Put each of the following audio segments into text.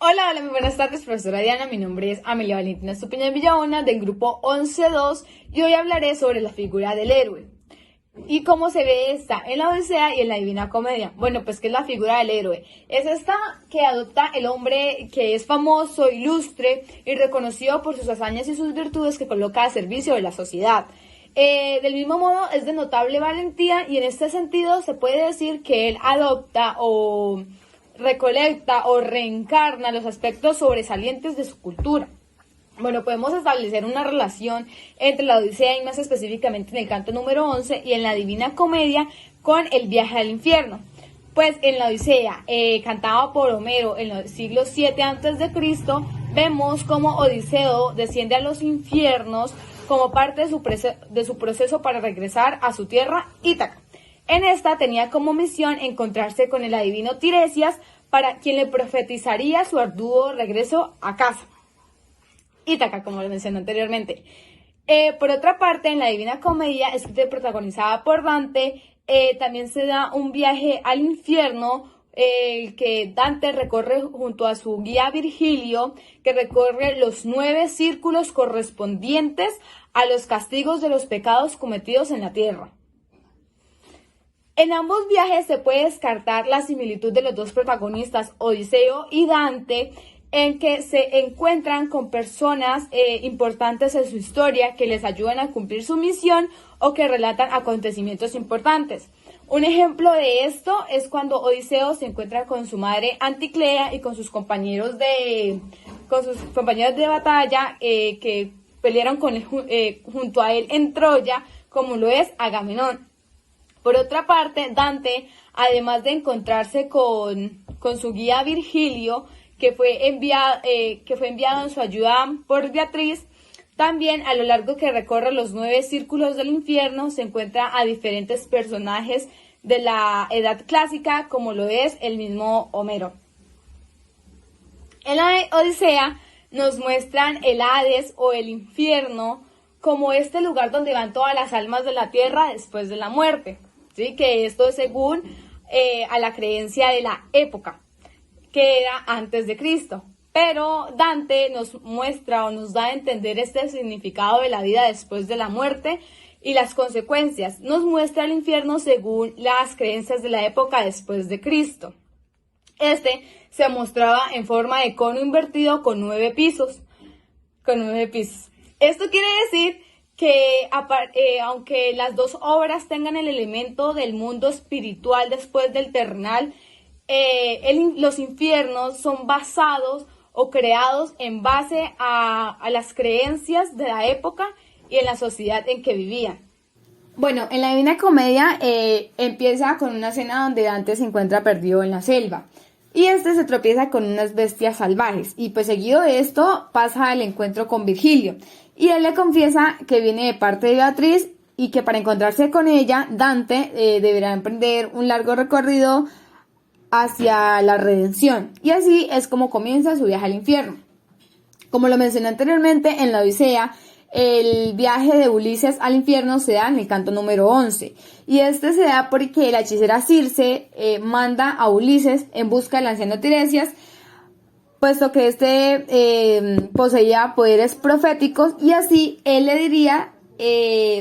Hola, muy buenas tardes, profesora Diana. Mi nombre es Amelia Valentina Estupiñán Villabona, del grupo 11-2, y hoy hablaré sobre la figura del héroe y cómo se ve esta en la Odisea y en la Divina Comedia. Bueno, pues, ¿qué es la figura del héroe? Es esta que adopta el hombre que es famoso, ilustre y reconocido por sus hazañas y sus virtudes que coloca a servicio de la sociedad. Del mismo modo, es de notable valentía y en este sentido se puede decir que él adopta o recolecta o reencarna los aspectos sobresalientes de su cultura. Bueno, podemos establecer una relación entre la Odisea y más específicamente en el canto número 11 y en la Divina Comedia con el viaje al infierno. Pues en la Odisea, cantada por Homero en el siglo VII a.C., vemos cómo Odiseo desciende a los infiernos como parte de su proceso para regresar a su tierra, Ítaca. En esta tenía como misión encontrarse con el adivino Tiresias, para quien le profetizaría su arduo regreso a casa, Ítaca, como lo mencioné anteriormente. Por otra parte, en la Divina Comedia, escrita y protagonizada por Dante, también se da un viaje al infierno, que Dante recorre junto a su guía Virgilio, que recorre los 9 círculos correspondientes a los castigos de los pecados cometidos en la tierra. En ambos viajes se puede descartar la similitud de los dos protagonistas, Odiseo y Dante, en que se encuentran con personas importantes en su historia que les ayudan a cumplir su misión o que relatan acontecimientos importantes. Un ejemplo de esto es cuando Odiseo se encuentra con su madre Anticlea y con sus compañeros de batalla que pelearon junto a él en Troya, como lo es Agamenón. Por otra parte, Dante, además de encontrarse con su guía Virgilio, que fue enviado en su ayuda por Beatriz, también a lo largo que recorre los 9 círculos del infierno se encuentra a diferentes personajes de la Edad Clásica, como lo es el mismo Homero. En la Odisea nos muestran el Hades o el infierno como este lugar donde van todas las almas de la tierra después de la muerte. ¿Sí? Que esto es según a la creencia de la época, que era antes de Cristo. Pero Dante nos muestra o nos da a entender este significado de la vida después de la muerte y las consecuencias. Nos muestra el infierno según las creencias de la época después de Cristo. Este se mostraba en forma de cono invertido con 9 pisos. Esto quiere decir que aunque las dos obras tengan el elemento del mundo espiritual después del terrenal, los infiernos son basados o creados en base a las creencias de la época y en la sociedad en que vivían. Bueno, en la Divina Comedia empieza con una escena donde Dante se encuentra perdido en la selva y se tropieza con unas bestias salvajes y pues seguido de esto pasa el encuentro con Virgilio. Y él le confiesa que viene de parte de Beatriz y que para encontrarse con ella, Dante deberá emprender un largo recorrido hacia la redención. Y así es como comienza su viaje al infierno. Como lo mencioné anteriormente, en la Odisea, el viaje de Ulises al infierno se da en el canto número 11. Y se da porque la hechicera Circe manda a Ulises en busca del anciano Tiresias, puesto que poseía poderes proféticos y así él le diría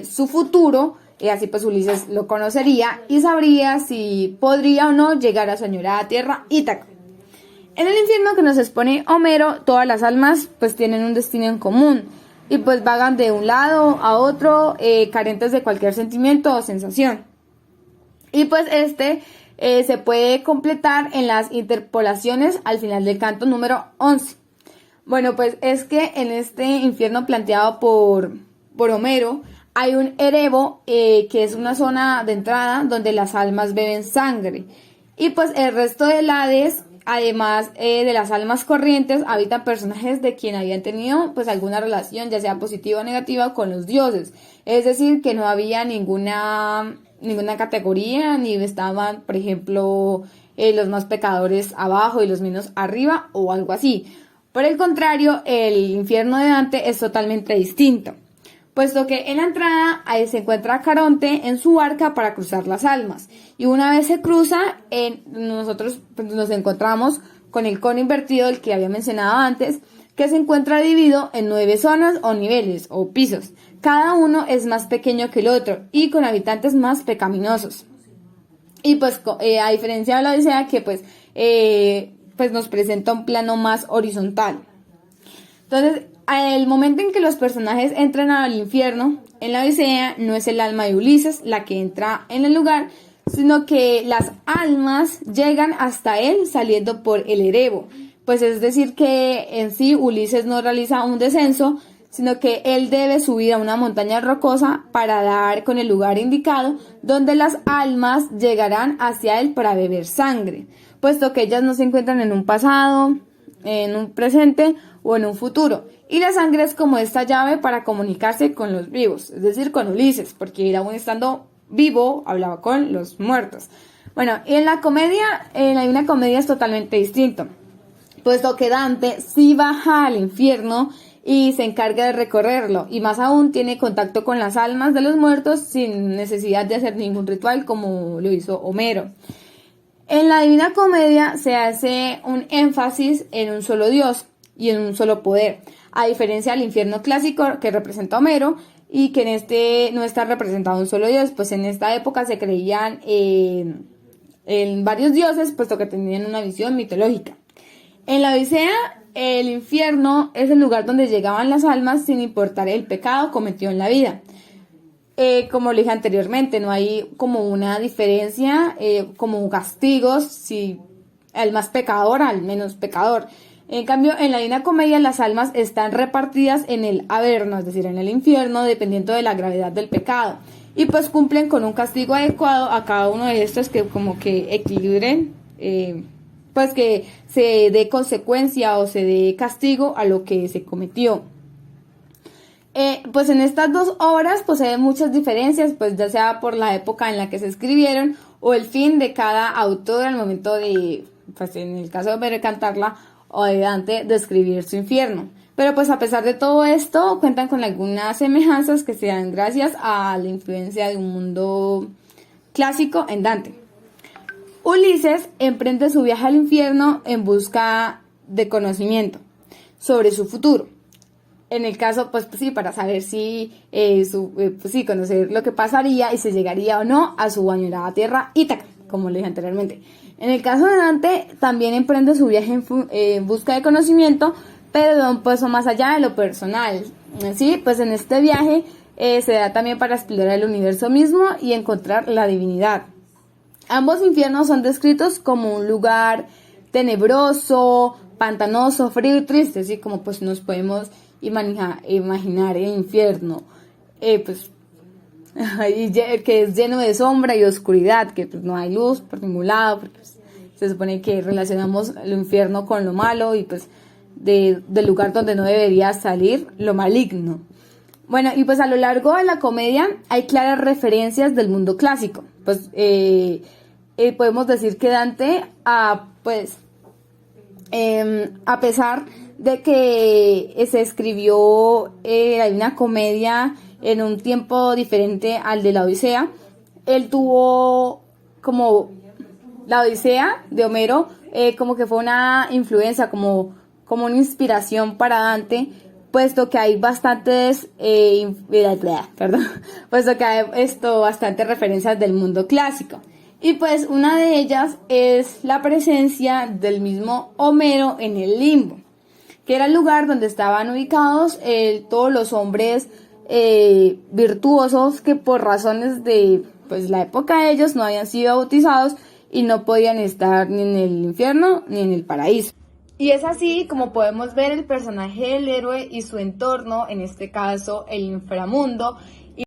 su futuro, y así pues Ulises lo conocería y sabría si podría o no llegar a su añorada tierra Ítaca. En el infierno que nos expone Homero, todas las almas pues tienen un destino en común y pues vagan de un lado a otro carentes de cualquier sentimiento o sensación. Y pues se puede completar en las interpolaciones al final del canto número 11. Bueno, pues es que en este infierno planteado por Homero hay un erebo, que es una zona de entrada donde las almas beben sangre. Y pues el resto del Hades, además de las almas corrientes, habitan personajes de quien habían tenido pues alguna relación, ya sea positiva o negativa, con los dioses. Es decir, que no había ninguna categoría, ni estaban, por ejemplo, los más pecadores abajo y los menos arriba o algo así. Por el contrario, el infierno de Dante es totalmente distinto, puesto que en la entrada ahí se encuentra Caronte en su barca para cruzar las almas. Y una vez se cruza, nosotros pues, nos encontramos con el cono invertido del que había mencionado antes, que se encuentra dividido en 9 zonas o niveles o pisos. Cada uno es más pequeño que el otro y con habitantes más pecaminosos. Y pues a diferencia de la Odisea, que pues nos presenta un plano más horizontal. Entonces, el momento en que los personajes entran al infierno, en la Odisea no es el alma de Ulises la que entra en el lugar, sino que las almas llegan hasta él saliendo por el Erebo. Pues es decir que en sí Ulises no realiza un descenso, sino que él debe subir a una montaña rocosa para dar con el lugar indicado donde las almas llegarán hacia él para beber sangre, puesto que ellas no se encuentran en un pasado, en un presente o en un futuro. Y la sangre es como esta llave para comunicarse con los vivos, es decir, con Ulises, porque él aún estando vivo hablaba con los muertos. Bueno, y en la Divina Comedia es totalmente distinto, puesto que Dante sí baja al infierno y se encarga de recorrerlo, y más aún tiene contacto con las almas de los muertos sin necesidad de hacer ningún ritual como lo hizo Homero. En la Divina Comedia se hace un énfasis en un solo Dios y en un solo poder, a diferencia del infierno clásico que representa Homero y que en este no está representado un solo Dios, pues en esta época se creían en varios dioses, puesto que tenían una visión mitológica. En la Odisea, el infierno es el lugar donde llegaban las almas sin importar el pecado cometido en la vida. Como lo dije anteriormente, no hay como una diferencia, como castigos, si al más pecador, al menos pecador. En cambio, en la Divina Comedia las almas están repartidas en el Averno, es decir, en el infierno, dependiendo de la gravedad del pecado. Y pues cumplen con un castigo adecuado a cada uno de estos que como que equilibren, pues que se dé consecuencia o se dé castigo a lo que se cometió. Pues en estas dos obras pues hay muchas diferencias, pues ya sea por la época en la que se escribieron o el fin de cada autor al momento de, pues en el caso de Homero cantarla o de Dante de escribir su infierno. Pero pues a pesar de todo esto cuentan con algunas semejanzas que se dan gracias a la influencia de un mundo clásico en Dante. Ulises emprende su viaje al infierno en busca de conocimiento sobre su futuro. En el caso, pues sí, para saber si, conocer lo que pasaría y si llegaría o no a su añorada tierra Ítaca, como le dije anteriormente. En el caso de Dante, también emprende su viaje en busca de conocimiento, pero de un paso más allá de lo personal. Sí, pues en este viaje se da también para explorar el universo mismo y encontrar la divinidad. Ambos infiernos son descritos como un lugar tenebroso, pantanoso, frío y triste, así como pues nos podemos imaginar el infierno, que es lleno de sombra y oscuridad, que pues no hay luz por ningún lado, porque pues, se supone que relacionamos el infierno con lo malo y pues del lugar donde no debería salir lo maligno. Bueno, y pues a lo largo de la comedia hay claras referencias del mundo clásico. Pues podemos decir que Dante, a pesar de que se escribió la Divina Comedia en un tiempo diferente al de la Odisea, él tuvo como la Odisea de Homero, como que fue una influencia, como una inspiración para Dante, puesto que hay bastantes bastantes referencias del mundo clásico. Y pues una de ellas es la presencia del mismo Homero en el limbo, que era el lugar donde estaban ubicados todos los hombres virtuosos que por razones de pues la época de ellos no habían sido bautizados y no podían estar ni en el infierno ni en el paraíso. Y es así como podemos ver el personaje del héroe y su entorno, en este caso el inframundo,